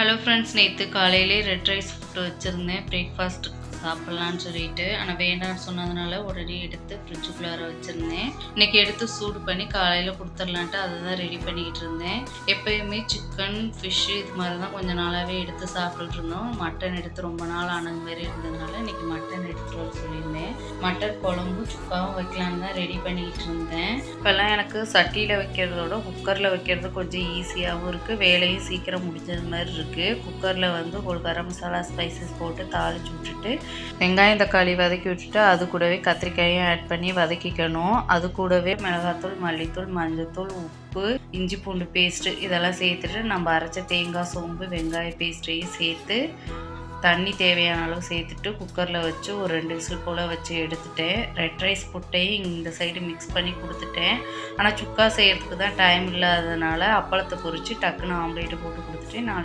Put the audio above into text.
Hello friends, நேற்று காலையிலே red rice food வச்சுருந்தேன் பிரேக்ஃபாஸ்ட்டுக்கு சாப்பிட்லான்னு சொல்லிட்டு. ஆனால் வேண்டாம்னு சொன்னதுனால உடனே எடுத்து ஃப்ரிட்ஜுக்குள்ளார வச்சுருந்தேன். இன்றைக்கி எடுத்து சூடு பண்ணி காலையில் கொடுத்துர்லான்ட்டு அதை தான் ரெடி பண்ணிக்கிட்டு இருந்தேன். எப்போயுமே சிக்கன், ஃபிஷ்ஷு இது மாதிரி தான் கொஞ்சம் நாளாகவே எடுத்து சாப்பிட்டுட்டு இருந்தோம். மட்டன் எடுத்து ரொம்ப நாள் ஆனது மாதிரி இருந்ததுனால இன்றைக்கி மட்டன் எடுத்துகிட்டு வர சொல்லியிருந்தேன். மட்டன் குழம்பு சுக்காவும் வைக்கலான்னு தான் ரெடி பண்ணிக்கிட்டு இருந்தேன். இப்போல்லாம் எனக்கு சட்டியில் வைக்கிறதோட குக்கரில் வைக்கிறது கொஞ்சம் ஈஸியாகவும் இருக்குது, வேலையும் சீக்கிரம் முடிஞ்சது மாதிரி இருக்குது. குக்கரில் வந்து ஒரு கரம் மசாலா ஸ்பைசஸ் போட்டு தாளித்து விட்டுட்டு வெங்காயம் தக்காளி வதக்கி விட்டுட்டு அது கூடவே கத்திரிக்காயும் ஆட் பண்ணி வதக்கிக்கணும். அது கூடவே மிளகாத்தூள், மல்லித்தூள், மஞ்சத்தூள், உப்பு, இஞ்சி பூண்டு பேஸ்ட்டு இதெல்லாம் சேர்த்துட்டு நம்ம அரைச்ச தேங்காய், சோம்பு, வெங்காய பேஸ்ட்டையும் சேர்த்து தண்ணி தேவையான அளவு சேர்த்துட்டு குக்கரில் வச்சு ஒரு 2 விசில் போல் வச்சு எடுத்துட்டேன். ரெட் ரைஸ் புட்டையும் இந்த சைடு மிக்ஸ் பண்ணி கொடுத்துட்டேன். ஆனால் சுக்கா செய்கிறதுக்கு தான் டைம் இல்லாததுனால அப்பளத்தை பொரித்து டக்குன்னு ஆம்லேட்டு போட்டு கொடுத்துட்டேன். நாளைக்கு